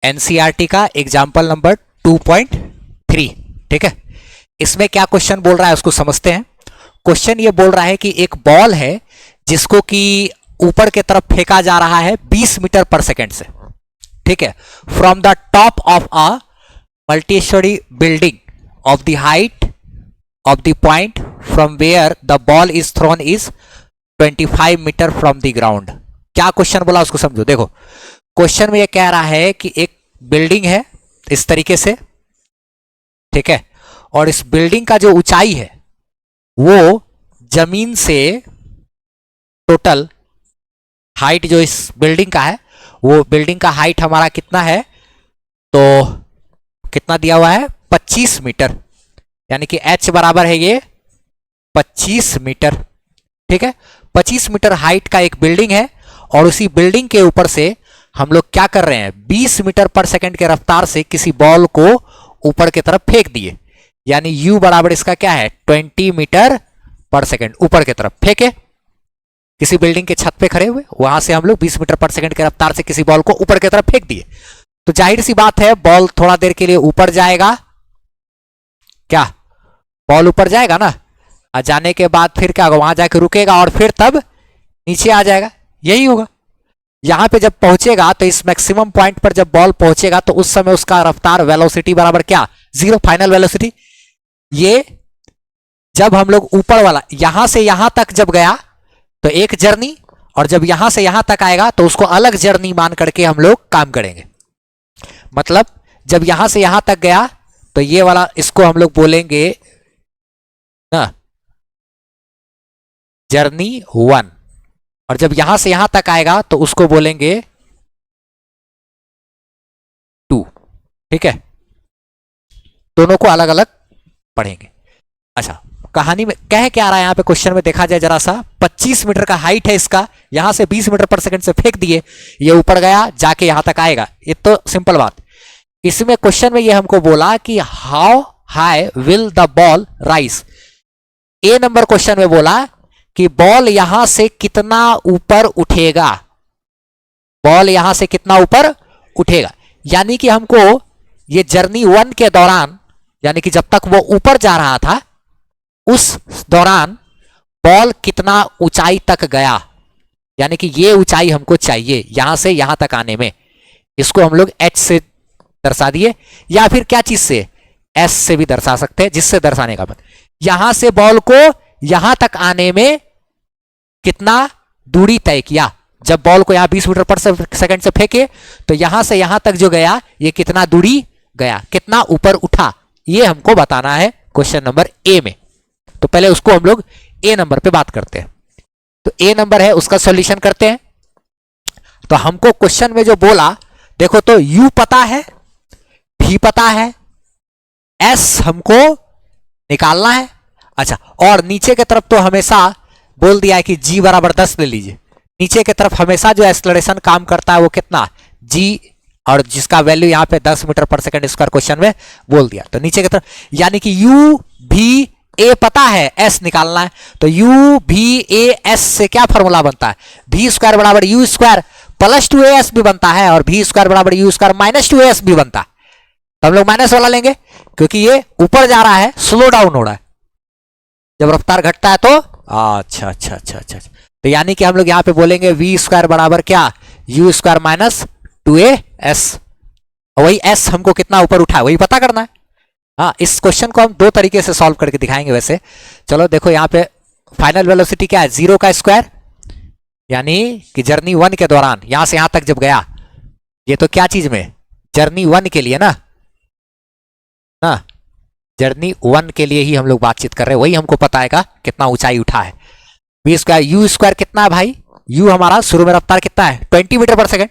NCERT का example number 2.3। ठीक है, इसमें क्या क्वेश्चन बोल रहा है उसको समझते हैं। क्वेश्चन ये बोल रहा है कि एक बॉल है जिसको कि ऊपर की तरफ फेंका जा रहा है 20 मीटर पर सेकेंड से। ठीक है, from the top of a multi storey building of the height of the point from where the ball is thrown is 25 metre from the ground. क्या क्वेश्चन बोला उसको समझो। देखो, क्वेश्चन में ये कह रहा है कि एक बिल्डिंग है इस तरीके से, ठीक है, और इस बिल्डिंग का जो ऊंचाई है वो जमीन से टोटल हाइट जो इस बिल्डिंग का है, वो बिल्डिंग का हाइट हमारा कितना है, तो कितना दिया हुआ है 25 मीटर, यानी कि h बराबर है ये 25 मीटर। ठीक है, 25 मीटर हाइट का एक बिल्डिंग है और उसी बिल्डिंग के ऊपर से हम लोग क्या कर रहे हैं, 20 मीटर पर सेकंड के रफ्तार से किसी बॉल को ऊपर की तरफ फेंक दिए, यानी u बराबर इसका क्या है 20 मीटर पर सेकंड ऊपर की तरफ फेंके। किसी बिल्डिंग के छत पे खड़े हुए, वहां से हम लोग 20 मीटर पर सेकंड के रफ्तार से किसी बॉल को ऊपर की तरफ फेंक दिए, तो जाहिर सी बात है बॉल थोड़ा देर के लिए ऊपर जाएगा। क्या बॉल ऊपर जाएगा ना, और जाने के बाद फिर क्या होगा, वहां जाके रुकेगा और फिर तब नीचे आ जाएगा, यही होगा। यहां पे जब पहुंचेगा तो इस मैक्सिमम पॉइंट पर जब बॉल पहुंचेगा तो उस समय उसका रफ्तार वेलोसिटी बराबर क्या, 0, फाइनल वेलोसिटी। ये जब हम लोग ऊपर वाला यहां से यहां तक जब गया तो एक जर्नी, और जब यहां से यहां तक आएगा तो उसको अलग जर्नी मान करके हम लोग काम करेंगे। मतलब जब यहां से यहां तक गया तो ये वाला इसको हम लोग बोलेंगे ना जर्नी 1, और जब यहां से यहां तक आएगा तो उसको बोलेंगे 2। ठीक है, दोनों को अलग अलग पढ़ेंगे। अच्छा, कहानी में कह क्या रहा है यहां पे क्वेश्चन में देखा जाए जरा सा, 25 मीटर का हाइट है इसका, यहां से 20 मीटर पर सेकंड से फेंक दिए, ये ऊपर गया जाके यहां तक आएगा, ये तो सिंपल बात। इसमें क्वेश्चन में ये हमको बोला कि how high will the ball rise. A number question में बोला कि बॉल यहां से कितना ऊपर उठेगा, बॉल यहां से कितना ऊपर उठेगा, यानी कि हमको ये जर्नी 1 के दौरान, यानी कि जब तक वो ऊपर जा रहा था उस दौरान बॉल कितना ऊंचाई तक गया, यानी कि ये ऊंचाई हमको चाहिए यहां से यहां तक आने में। इसको हम लोग h से दर्शा दिए, या फिर क्या चीज से, s से भी दर्शा सकते हैं, जिससे दर्शाने का मतलब यहां से बॉल को यहां तक आने में कितना दूरी तय किया। जब बॉल को यहां 20 मीटर पर सेकंड से फेंके तो यहां से यहां तक जो गया ये कितना दूरी गया, कितना ऊपर उठा, ये हमको बताना है क्वेश्चन नंबर ए में। तो पहले उसको हम लोग ए नंबर पे बात करते हैं। तो ए नंबर है उसका सॉल्यूशन करते हैं। तो हमको क्वेश्चन में जो बोला, देखो तो u पता है, v पता है, s हमको निकालना है। अच्छा, और नीचे की तरफ तो हमेशा बोल दिया है कि g बराबर 10 ले लीजिए। नीचे की तरफ हमेशा जो एक्सेलरेशन काम करता है वो कितना, g, और जिसका वैल्यू यहां पे 10 मीटर पर सेकंड स्क्वायर क्वेश्चन में बोल दिया। तो नीचे की तरफ यानी कि u v a पता है, s निकालना है। तो u v a s से क्या फॉर्मूला बनता है, v स्क्वायर बराबर u स्क्वायर प्लस 2as भी बनता है, और v स्क्वायर बराबर u स्क्वायर माइनस 2as भी बनता है। तो हम लोग माइनस वाला लेंगे क्योंकि ये ऊपर जा रहा है, स्लो डाउन हो रहा है, जब रफ्तार घटता है तो अच्छा अच्छा अच्छा अच्छा। तो यानी कि हम लोग यहां पे बोलेंगे v स्क्वायर बराबर क्या, u स्क्वायर माइनस 2as। वही s हमको कितना ऊपर उठा है वही पता करना है। हाँ, इस क्वेश्चन को हम दो तरीके से सॉल्व करके दिखाएंगे वैसे। चलो देखो, यहाँ पे फाइनल वेलोसिटी क्या है, 0 का स्क्वायर, यानी कि जर्नी 1 के दौरान यहां से यहां तक जब गया, ये तो क्या चीज में, जर्नी 1 के लिए ना जर्नी 1 के लिए ही हम लोग बातचीत कर रहे हैं, वही हमको पता है का कितना ऊंचाई उठा है। v स्क्वायर u स्क्वायर कितना है भाई, u हमारा शुरू में रफ्तार कितना है 20 मीटर पर सेकंड।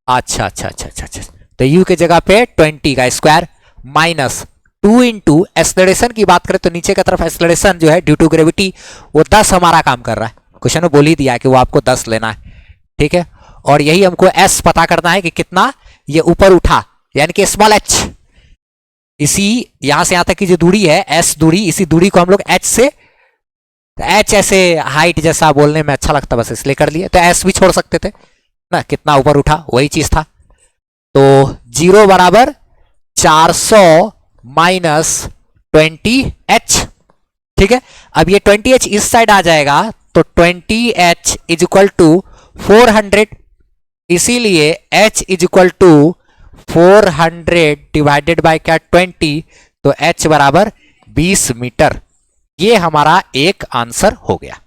अच्छा अच्छा अच्छा अच्छा अच्छा, तो u के जगह पे 20 का स्क्वायर माइनस 2 इंटू एक्सेलरेशन की बात करें तो नीचे की तरफ एक्सेलरेशन जो है ड्यू टू ग्रेविटी वो 10 हमारा काम कर रहा है। क्वेश्चन में बोल ही दिया है कि वो आपको 10 लेना है। ठीक है, और यही हमको s पता करना है कि कितना ये ऊपर उठा, यानी कि स्मॉल h। इसी यहां से यहां तक की जो दूरी है s दूरी, इसी दूरी को हम लोग h से, h ऐसे हाइट जैसा बोलने में अच्छा लगता बस इसलिए कर लिया, तो s भी छोड़ सकते थे ना, कितना ऊपर उठा वही चीज था। तो 0 बराबर 400 माइनस 20h। ठीक है, अब ये 20h इस साइड आ जाएगा तो 20h इज इक्वल टू 400, इसीलिए h is equal to 400 divided by क्या 20, तो h बराबर 20 मीटर। ये हमारा एक आंसर हो गया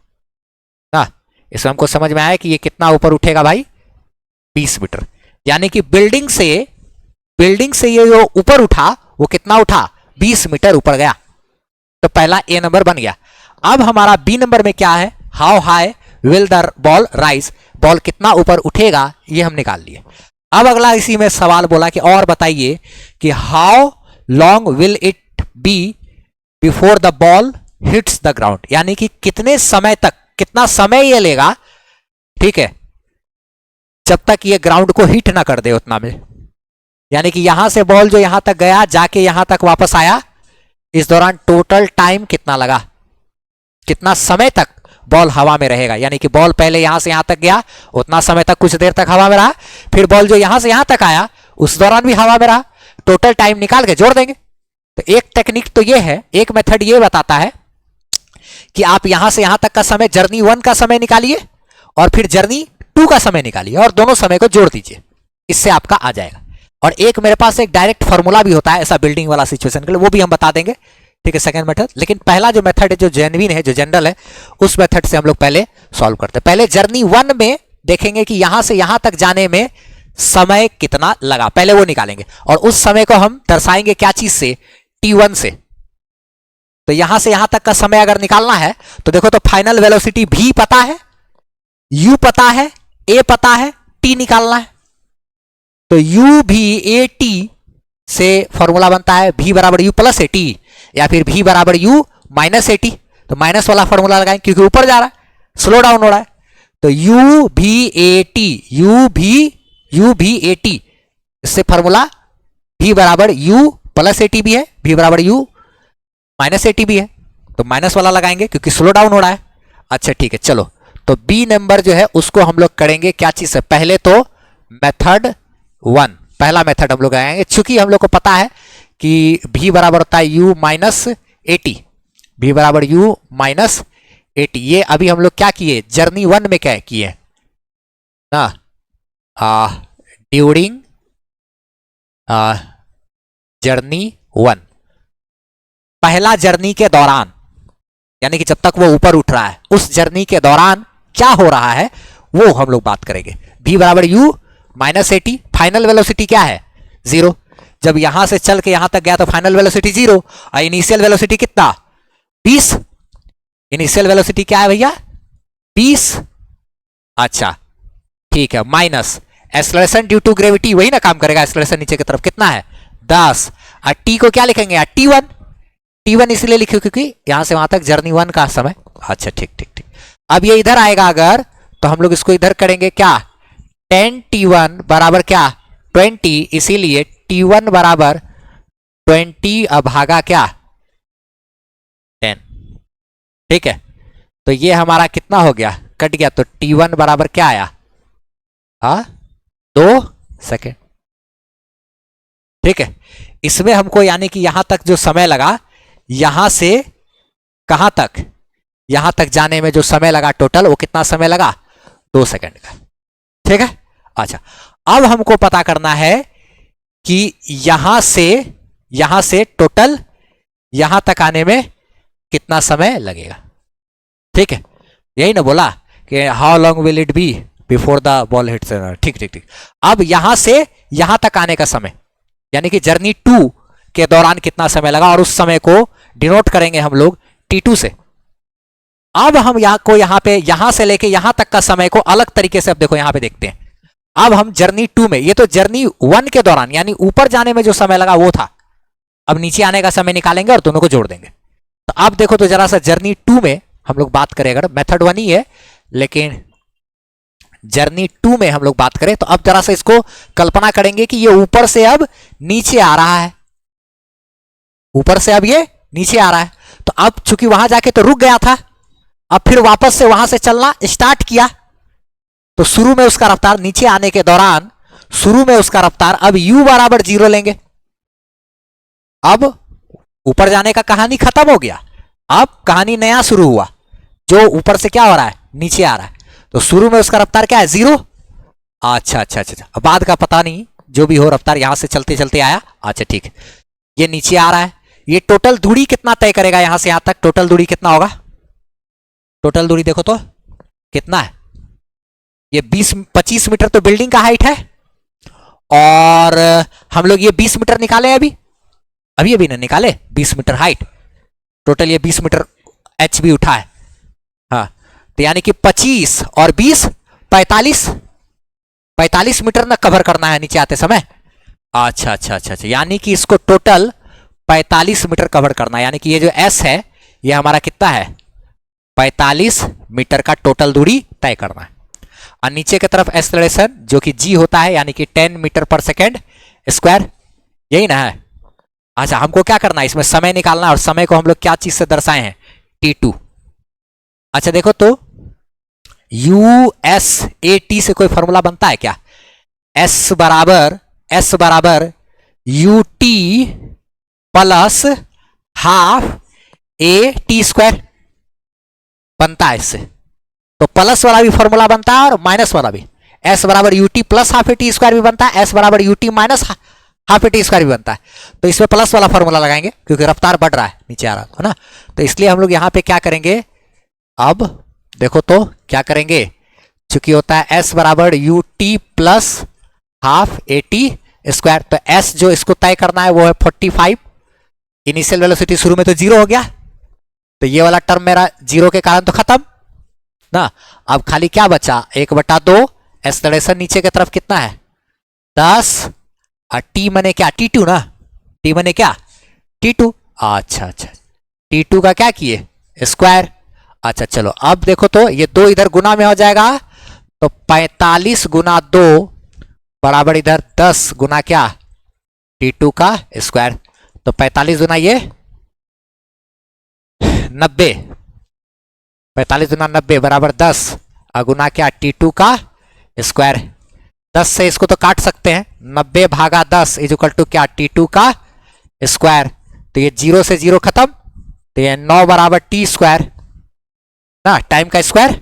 ना। इसमें हमको समझ में आया कि ये कितना ऊपर उठेगा भाई, 20 मीटर। यानी कि बिल्डिंग से ये जो ऊपर उठा वो कितना उठा, 20 मीटर ऊपर गया। तो पहला ए नंबर बन गया। अब हमारा बी नंबर में क्या है, how high will the ball rise, ball कितना ऊपर उठेगा ये हम निकाल लिए। अब अगला इसी में सवाल बोला कि और बताइए कि how long will it be before the ball hits the ground, यानी कि कितने समय तक, कितना समय ये लेगा, ठीक है, जब तक ये ग्राउंड को हिट ना कर दे उतना में। यानी कि यहां से बॉल जो यहां तक गया जाके यहां तक वापस आया, इस दौरान टोटल टाइम कितना लगा, कितना समय तक बॉल हवा में रहेगा। यानी कि बॉल पहले यहां से यहां तक गया, उतना समय तक कुछ देर तक हवा में रहा, फिर बॉल जो यहां से यहां तक आया उस दौरान भी हवा में रहा, टोटल टाइम निकाल के जोड़ देंगे। तो एक टेक्निक तो ये है, एक मेथड ये बताता है कि आप यहां से यहां तक का समय, जर्नी 1 का समय निकालिए और फिर जर्नी 2 का समय निकालिए और दोनों समय को जोड़ दीजिए, इससे आपका आ जाएगा। और एक मेरे पास एक डायरेक्ट फॉर्मूला भी होता है ऐसा बिल्डिंग वाला सिचुएशन के लिए, वो भी हम बता देंगे, ठीक है, सेकंड मेथड। लेकिन पहला जो मेथड है, जो जेन्युइन है, जो जनरल है, उस मेथड से हम लोग पहले सॉल्व करते हैं। पहले जर्नी 1 में देखेंगे कि यहां से यहां तक जाने में समय कितना लगा, पहले वो निकालेंगे और उस समय को हम दर्शाएंगे क्या चीज से, T1 से। तो यहां से यहां तक का समय अगर निकालना है तो देखो, तो फाइनल वेलोसिटी v पता है, u पता है, a पता है, t निकालना है। तो u v a t से फॉर्मूला बनता है v बराबर u प्लस ए टी, या फिर v बराबर u माइनस ए टी। तो माइनस वाला फॉर्मूला लगाएंगे क्योंकि ऊपर जा रहा है, स्लो डाउन हो रहा है। तो u v a t, u v a t, इससे फॉर्मूला v बराबर u प्लस ए टी भी है, v बराबर u माइनस ए टी भी है। तो माइनस वाला लगाएंगे क्योंकि स्लो डाउन हो रहा है। अच्छा ठीक है, चलो, तो बी नंबर जो है उसको हम लोग करेंगे क्या चीज से, पहले तो मेथड 1, पहला मेथड हम लोग आएंगे। चूंकि हम लोग को पता है कि v बराबर होता है u minus A T, v बराबर u माइनस ए टी। ये अभी हम लोग क्या किए, जर्नी 1 में क्या किए ना, ड्यूरिंग जर्नी 1, पहला जर्नी के दौरान, यानी कि जब तक वो ऊपर उठ रहा है उस जर्नी के दौरान क्या हो रहा है वो हम लोग बात करेंगे। v बराबर u minus A T, final velocity क्या है 0, जब यहां से चल के यहां तक गया तो फाइनल वेलोसिटी 0 और इनिशियल वेलोसिटी कितना 20, इनिशियल वेलोसिटी क्या है भैया 20। अच्छा ठीक है, minus acceleration due to gravity, वही ना काम करेगा, एक्सेलरेशन नीचे की तरफ कितना है 10, और t को क्या लिखेंगे T1, T1 इसलिए लिखो क्योंकि यहां से वहां तक जर्नी 1 का समय। अच्छा ठीक ठीक ठीक, अब ये इधर आएगा अगर, तो हम लोग इसको इधर करेंगे क्या, 10 T1 बराबर क्या 20, इसीलिए T1 बराबर 20 भागा क्या 10। ठीक है, तो ये हमारा कितना हो गया, कट गया, तो T1 बराबर क्या आया 2 सेकेंड। ठीक है, इसमें हमको यानी कि यहां तक जो समय लगा, यहां से कहां तक, यहां तक जाने में जो समय लगा टोटल, वो कितना समय लगा 2 सेकेंड का। ठीक है, अच्छा अब हमको पता करना है कि यहां से टोटल यहां तक आने में कितना समय लगेगा। ठीक है, यही ना बोला कि how long will it be before the ball hits. ठीक ठीक ठीक, अब यहां से यहां तक आने का समय, यानी कि जर्नी 2 के दौरान कितना समय लगा, और उस समय को डिनोट करेंगे हम लोग T2 से। अब हम यहां से लेके यहां तक का समय को अलग तरीके से अब देखो यहां पे देखते हैं। अब हम जर्नी 2 में, ये तो जर्नी 1 के दौरान यानी ऊपर जाने में जो समय लगा वो था, अब नीचे आने का समय निकालेंगे और दोनों को जोड़ देंगे। तो अब देखो, तो जरा सा जर्नी 2 में हम लोग बात करें, अगर मेथड 1 ही है लेकिन जर्नी 2 में हम लोग बात करें, तो अब जरा सा इसको कल्पना करेंगे कि ये ऊपर से अब नीचे आ रहा है, ऊपर से अब ये नीचे आ रहा है। तो अब चूंकि वहां जाके तो रुक गया था, अब फिर वापस से वहां से चलना स्टार्ट किया, तो शुरू में उसका रफ्तार नीचे आने के दौरान शुरू में उसका रफ्तार, अब u बराबर 0 लेंगे। अब ऊपर जाने का कहानी खत्म हो गया, अब कहानी नया शुरू हुआ, जो ऊपर से क्या हो रहा है, नीचे आ रहा है। तो शुरू में उसका रफ्तार क्या है, 0। अच्छा अच्छा अच्छा, अब बाद का पता नहीं, जो भी हो रफ्तार यहां से चलते चलते आया। अच्छा ठीक, ये नीचे आ रहा है। ये टोटल दूरी कितना तय करेगा यहां से यहां तक, टोटल दूरी कितना होगा, टोटल दूरी देखो तो कितना है, ये 25 मीटर तो बिल्डिंग का हाइट है, और हम लोग ये 20 मीटर निकाले अभी अभी अभी ना निकाले, 20 मीटर हाइट, टोटल ये 20 मीटर एच भी उठा है। हाँ, तो यानी कि 25 और 20 45 मीटर ना कवर करना है नीचे आते समय। अच्छा अच्छा अच्छा अच्छा, यानी कि इसको टोटल 45 मीटर कवर करना है, यानी कि ये जो एस है ये हमारा कितना है, 45 मीटर का टोटल दूरी तय करना है। और नीचे की तरफ एक्सेलरेशन जो कि जी होता है, यानी कि 10 मीटर पर सेकेंड स्क्वायर, यही ना है। अच्छा, हमको क्या करना है, इसमें समय निकालना है, और समय को हम लोग क्या चीज से दर्शाए हैं, t2। अच्छा देखो तो USAT से कोई फॉर्मूला बनता है क्या, S बराबर UT प्लस हाफ AT² बनता है इससे। तो प्लस वाला भी फॉर्मूला बनता है और माइनस वाला भी, S बराबर UT प्लस हाफ AT² भी बनता है, S बराबर UT माइनस हाफ AT² भी बनता है। तो इसमें प्लस वाला फॉर्मूला लगाएंगे क्योंकि रफ्तार बढ़ रहा है, नीचे आ रहा है ना। तो इसलिए हम लोग यहां पे क्या करेंगे, अब देखो तो क्या करेंगे, चूंकि होता है S बराबर UT प्लस हाफ AT², तो S जो इसको तय करना है वो है 45। इनिशियल वेलोसिटी शुरू में तो 0 हो गया, तो ये वाला टर्म मेरा 0 के कारण तो खत्म ना। अब खाली क्या बचा, 1/2, एक्सेलरेशन नीचे की तरफ कितना है 10, और टी मने क्या, T2 ना, टी मने क्या, T2। अच्छा अच्छा, T2 का क्या किए, स्क्वायर। अच्छा चलो, अब देखो तो ये 2 इधर गुना में हो जाएगा, तो 45 गुना 2 बराबर इधर 10 गुना क्या, T2 का स्क्वायर। तो 45 गुना ये 90, 45 गुना 90 बराबर 10, गुना क्या, T2 का स्क्वायर। 10 से इसको तो काट सकते हैं, 90 भागा 10 इज इक्वल टू क्या, T2 का स्क्वायर। तो ये 0 से 0 खत्म, तो ये 9 बराबर T² ना, टाइम का स्क्वायर।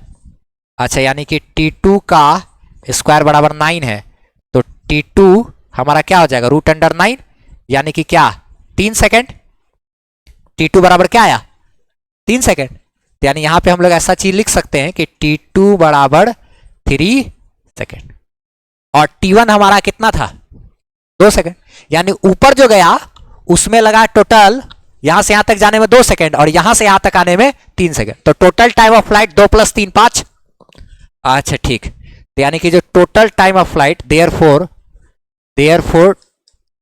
अच्छा, यानी कि T2 का स्क्वायर बराबर 9 है, तो T2 हमारा क्या हो जाएगा, √9, यानी कि क्या, 3 सेकेंड। T2 बराबर क्या आया, 3 सेकेंड। यानी यहां पे हम लोग ऐसा चीज लिख सकते हैं कि T2 बराबर 3 सेकेंड, और T1 हमारा कितना था, 2 सेकेंड। यानी ऊपर जो गया उसमें लगा टोटल, यहां से यहां तक जाने में 2 सेकेंड, और यहां से यहां तक आने में 3 सेकेंड। तो टोटल टाइम ऑफ फ्लाइट 2 + 3 5। अच्छा ठीक, तो यानी कि जो total time of flight, therefore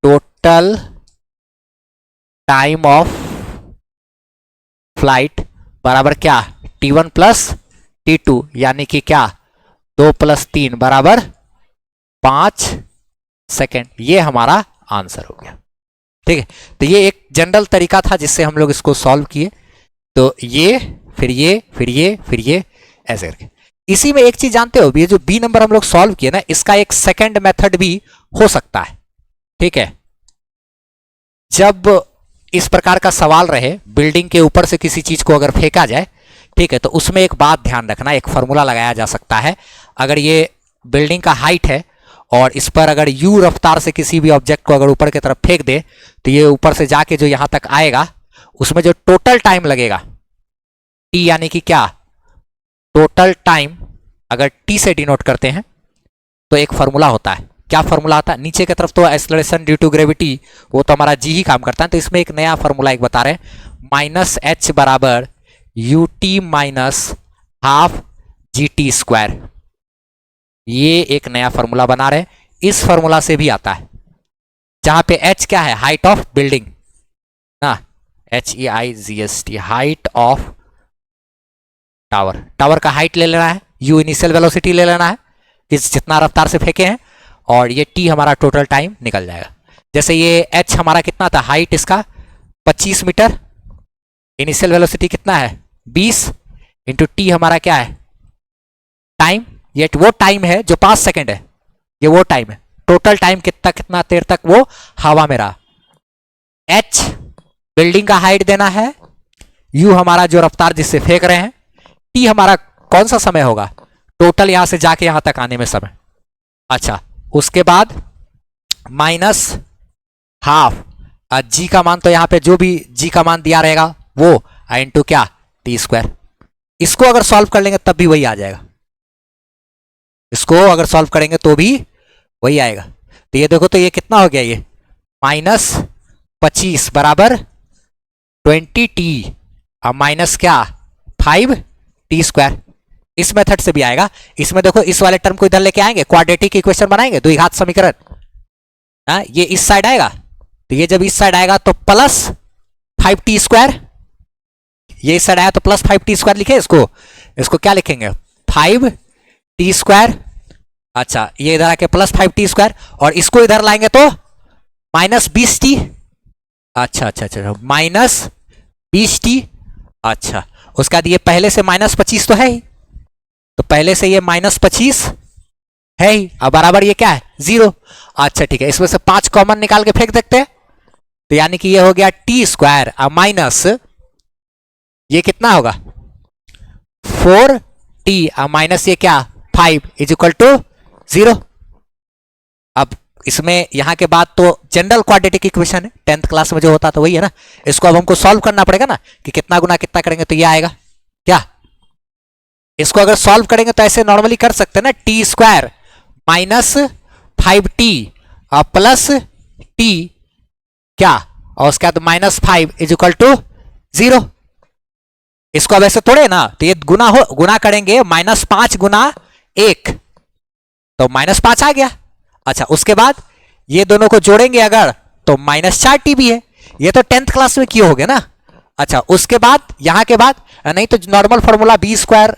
total time of flight बराबर क्या, T1 + T2, यानी कि क्या, 2 + 3 बराबर 5 सेकेंड। ये हमारा आंसर हो गया। ठीक है, तो ये एक जनरल तरीका था जिससे हम लोग इसको सॉल्व किए। तो ये फिर ये फिर ये फिर ये ऐसे करके। इसी में एक चीज जानते हो, ये जो बी नंबर हम लोग सॉल्व किए ना, इसका एक सेकंड मेथड भी हो सकता है। ठीक है, जब इस प्रकार का सवाल रहे, बिल्डिंग के ऊपर से किसी चीज को अगर फेंका जाए, ठीक है, तो उसमें एक बात ध्यान रखना, एक फॉर्मूला लगाया जा सकता है। अगर ये बिल्डिंग का हाइट है और इस पर अगर u रफ्तार से किसी भी ऑब्जेक्ट को अगर ऊपर की तरफ फेंक दे, तो ये ऊपर से जाके जो यहां तक आएगा, उसमें जो टोटल टाइम लगेगा t, यानी कि क्या, टोटल टाइम अगर t से डिनोट करते हैं तो एक फॉर्मूला होता है। क्या फॉर्मूला आता है, नीचे की तरफ तो एक्सेलरेशन ड्यू टू ग्रेविटी, वो तो हमारा g ही काम करता है। तो इसमें एक नया फॉर्मूला एक बता रहे हैं, -h बराबर ut माइनस हाफ GT²। ये एक नया फॉर्मूला बना रहे हैं। इस फॉर्मूला से भी आता है, जहां पे h क्या है, हाइट ऑफ बिल्डिंग ना, HEIGST, height of tower. Tower का हाइट ले लेना है, u इनिशियल वेलोसिटी ले लेना है, किस जितना रफ्तार से फेंके हैं, और ये t हमारा टोटल टाइम निकल जाएगा। जैसे ये h हमारा कितना था, हाइट इसका 25 मीटर, इनिशियल वेलोसिटी कितना है 20, इंटू t हमारा क्या है, टाइम। ये वो टाइम है जो 5 सेकेंड है, ये वो टाइम है टोटल टाइम कितना कितना देर तक वो हवा में रहा। h बिल्डिंग का हाइट देना है, u हमारा जो रफ्तार जिससे फेंक रहे हैं, t हमारा कौन सा समय होगा, टोटल यहां से जाके यहां तक आने में समय। अच्छा, उसके बाद माइनस हाफ g का मान, तो यहां पे जो भी g का मान दिया रहेगा वो इंटू क्या, टी स्क्वायर। इसको अगर सॉल्व कर लेंगे तब भी वही आ जाएगा, इसको अगर सॉल्व करेंगे तो भी वही आएगा। तो ये देखो, तो ये कितना हो गया, ये -25 बराबर 20t और माइनस क्या 5t स्क्वायर। इस मेथड से भी आएगा। इसमें देखो, इस वाले टर्म को इधर लेके आएंगे, क्वाड्रेटिक इक्वेशन बनाएंगे, द्विघात समीकरण। ये इस साइड आएगा, तो ये जब इस साइड आएगा तो प्लस 5t स्क्वायर, ये इस साइड आया तो प्लस 5t स्क्वायर लिखे, इसको क्या लिखेंगे 5t स्क्वायर। अच्छा, ये इधर आके प्लस 5t स्क्वायर, और इसको इधर लाएंगे तो -20t। अच्छा, -20t। अच्छा, उसके बाद ये पहले से -25 तो है ही, तो पहले से ये -25 है ही, अब बराबर ये क्या है 0। अच्छा ठीक है, इसमें से 5 कॉमन निकाल के फेंक देखते हैं, तो यानी कि ये हो गया t स्क्वायर माइनस ये कितना होगा 4t माइनस ये क्या 5 इज इक्वल टू 0। अब इसमें यहां के बाद तो जनरल क्वाड्रेटिक इक्वेशन है, 10th क्लास में जो होता था वही है ना। इसको अब हमको सॉल्व करना पड़ेगा ना, कि कितना गुना कितना करेंगे तो ये आएगा क्या। इसको अगर सॉल्व करेंगे तो ऐसे नॉर्मली कर सकते हैं ना, टी स्क्वायर माइनस 5t और प्लस t क्या, और उसके बाद -5 इज इक्वल टू 0। इसको अब ऐसे तोड़े ना, तो ये गुना करेंगे -5 गुना 1, तो -5 आ गया। अच्छा, उसके बाद ये दोनों को जोड़ेंगे अगर, तो -4t भी है, ये तो 10th क्लास में किए होगे ना। अच्छा, उसके बाद यहां के बाद नहीं तो normal formula b square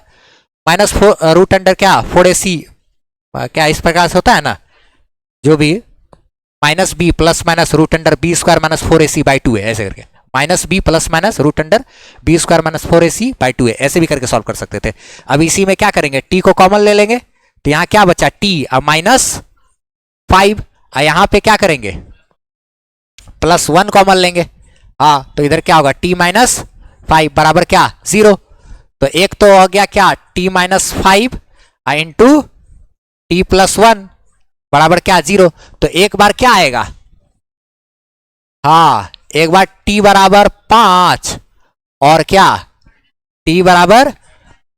minus root under क्या 4ac क्या इस प्रकार से होता है ना, जो भी -b plus minus root under b square minus 4ac by 2 है, ऐसे करके -b plus minus root under b square minus 4ac by 2 है, ऐसे भी करके सॉल्व कर सकते थे। अब इसी में क्या करेंगे, t को कॉमन ले लेंगे, तो यहां क्या बचा t -5, यहां पे क्या करेंगे +1 कॉमन लेंगे, हाँ, तो इधर क्या होगा t -5 बराबर क्या 0। तो एक तो हो गया क्या t -5 इंटू t +1 बराबर क्या 0। तो एक बार क्या आएगा, हाँ, एक बार t बराबर 5 और क्या t बराबर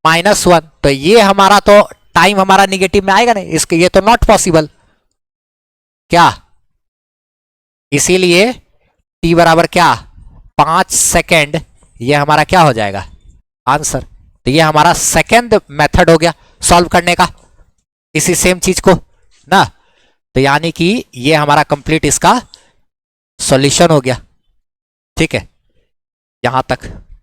-1, तो ये हमारा तो टाइम हमारा निगेटिव में आएगा नहीं, इसके ये तो नॉट पॉसिबल क्या, इसीलिए t बराबर क्या 5 सेकेंड, ये हमारा क्या हो जाएगा आंसर। तो ये हमारा सेकेंड मेथड हो गया सॉल्व करने का, इसी सेम चीज को ना। तो यानी कि ये हमारा कंप्लीट इसका सॉल्यूशन हो गया। ठीक है, यहां तक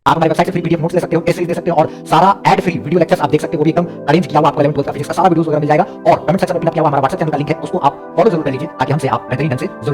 आप हमारी वेबसाइट से फ्री पीडीएफ नोट्स ले सकते हो, एसेज दे सकते हो, और सारा एड फ्री वीडियो लेक्चर्स आप देख सकते हो, वो भी एकदम अरेंज किया हुआ आपको 11th 12th का फिजिक्स का सारा वीडियोस वगैरह मिल जाएगा। और कमेंट सेक्शन में पिन अप किया हुआ हमारा व्हाट्सएप चैनल का लिंक है, उसको आप फॉलो जरूर कर लीजिए ताकि हमसे आप बेहतरीन ढंग से जुड़